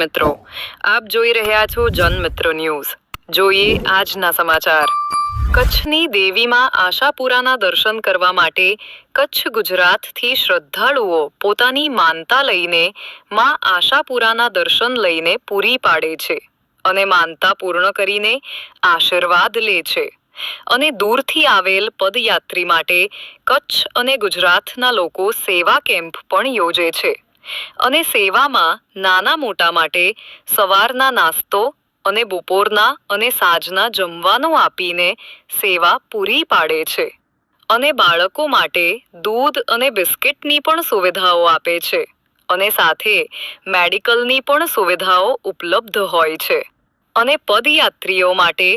મિત્રો, આપ જોઈ રહ્યા છો જનમિત્ર ન્યૂઝ। જોઈએ આજના સમાચાર। કચ્છની દેવીમાં આશાપુરાના દર્શન કરવા માટે કચ્છ ગુજરાતથી શ્રદ્ધાળુઓ પોતાની માનતા લઈને માં આશાપુરાના દર્શન લઈને પૂરી પાડે છે અને માનતા પૂર્ણ કરીને આશીર્વાદ લે છે અને દૂરથી આવેલ પદયાત્રી માટે કચ્છ અને ગુજરાતના લોકો સેવા કેમ્પ પણ યોજે છે અને સેવામાં નાના મોટા માટે સવારના નાસ્તો અને બપોરના અને સાંજના જમવાનું આપીને સેવા પૂરી પાડે છે અને બાળકો માટે દૂધ અને બિસ્કિટની પણ સુવિધાઓ આપે છે અને સાથે મેડિકલની પણ સુવિધાઓ ઉપલબ્ધ હોય છે અને પદયાત્રીઓ માટે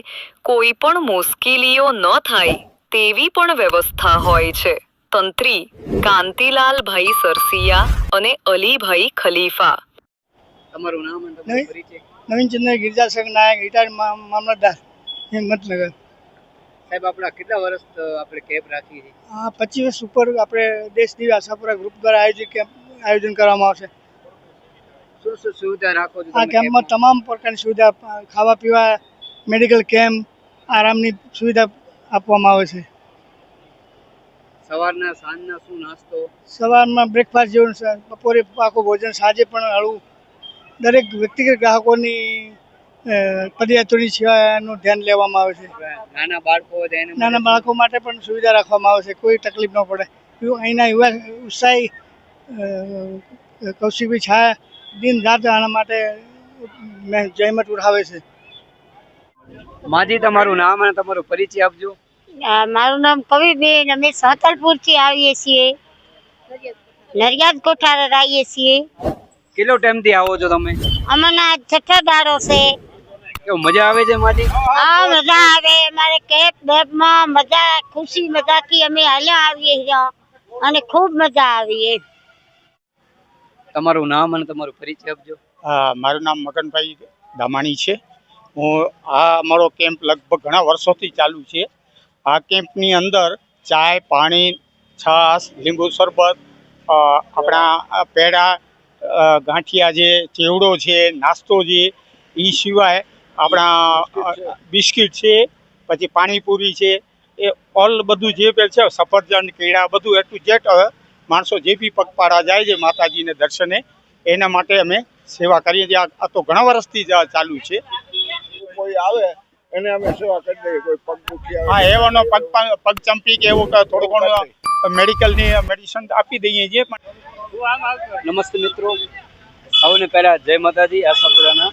કોઈ પણ મુશ્કેલીઓ ન થાય તેવી પણ વ્યવસ્થા હોય છે। તંત્રી કાંતિલાલભાઈ સરસિયા અને અલીભાઈ ખલીફા। તમારું નામ અને તમારો પરિચય? નવીનચંદ્ર ગિરજાસંગ નાયક, રિટાયર્ડ મામલતદાર, હિંમતનગર। સાહેબ, આપણા કેટલા વર્ષ આપણે કેમ્પ રાખીએ છીએ? 25 વર્ષ ઉપર આપણે દેશદેવી આશાપુરા ગ્રુપ દ્વારા આયોજન કરવામાં આવશે। શું શું સુવિધા રાખો છો આ કેમ્પમાં તમામ પ્રકારની સુવિધા, ખાવા પીવા, મેડિકલ કેમ્પ, આરામની સુવિધા આપવામાં આવે છે। સવારના સાંજના શું નાસ્તો? સવારમાં બ્રેકફાસ્ટ જેવું, બપોરે પાકું ભોજન, સાંજે પણ હળવું। દરેક વ્યક્તિગત ગ્રાહકોની પદયાત્રીની સેવાનું ધ્યાન લેવામાં આવે છે। નાના બાળકો નાના બાળકો માટે પણ સુવિધા રાખવામાં આવે છે, કોઈ તકલીફ ન પડે। અહીંના યુવા ઉત્સાહી કૌશિકભાઈ છાયા દિન રાત આના માટે જહેમત ઉઠાવે છે। માજી, તમારું નામ અને તમારો પરિચય આપજો। મારું નામ કવિબેન, અમે સાતલપુર થી આવીએ છીએ, નરિયાદ કોઠાર આવીએ છીએ। કેટલો ટાઈમ થી આવો છો તમે? અમને છઠ્ઠા દાડો છે। કેવું મજા આવે છે માજી? હા, મજા આવે। અમારે કેપ બેપમાં મજા, ખુશી મજાથી અમે હાલ્યા આવીએ છીએ અને ખૂબ મજા આવી। તમારું નામ અને તમારો પરિચય આપજો। મારું નામ મગનભાઈ દામાણી છે। અમારો કેમ્પ લગભગ ઘણા વર્ષોથી ચાલુ છે। આ કેમ્પની અંદર ચાય, પાણી, છાશ, લીંબુ શરબત, આપણા પેડા, ગાંઠિયા છે, ચેવડો છે, નાસ્તો છે, એ સિવાય આપણા બિસ્કિટ છે, પછી પાણીપુરી છે, એ ઓલ બધું જે છે, સફરજન, કેળા, બધું એટલું જેટ માણસો જે બી પગપાળા જાય છે માતાજીને દર્શને, એના માટે અમે સેવા કરીએ છીએ। આ તો ઘણા વર્ષથી ચાલુ છે। કોઈ આવે એને અમે સેવા કરી દઈએ, કોઈ પગ દુખી આવે, હા, એવાનો પગ ચંપી કે એવું થોડું ઘણું મેડિકલની મેડિસિન આપી દઈએ છીએ। નમસ્તે મિત્રો, સૌને પહેલા જય માતાજી આશાપુરાના।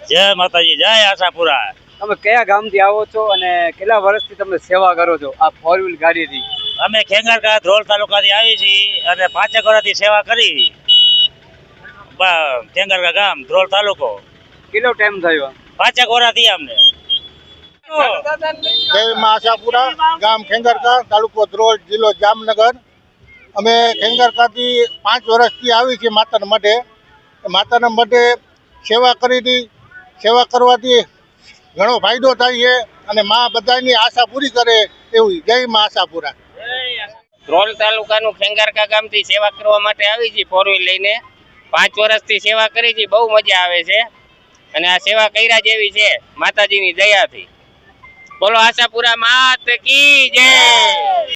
જય માતાજી, જય આશાપુરા। તમે કયા ગામથી આવો છો અને કેટલા વર્ષથી તમે સેવા કરો છો આ 4 વ્હીલ ગાડીથી? અમે ખેંગારકા ધ્રોલ તાલુકાથી આવી છીએ અને 5 વર્ષથી સેવા કરી। ખેંગારકા ગામ, ધ્રોલ તાલુકો। કેટલો ટાઈમ થયો? 5 વર્ષ થયા અમને। જય મા આશાપુરા, ગામ ખેંગારકા, તાલુકો ધ્રોલ, જિલ્લો જામનગર। અમે ખેંગારકાથી 5 વર્ષથી આવી છીએ માતાના મઢે। માતાના મઢે સેવા કરી હતી। સેવા કરવાથી ઘણો ફાયદો થાય છે અને મા બધાની આશા પૂરી કરે એવું। જય મા આશાપુરા। ધ્રોલ તાલુકાનું ખેંગારકા ગામથી સેવા કરવા માટે આવી છીએ 4 વ્હીલ લઈને। 5 વર્ષથી સેવા કરી છે, બહુ મજા આવે છે અને આ સેવા કર્યા જેવી છે માતાજીની દયાથી। બોલો આશાપુરા માત કી જય।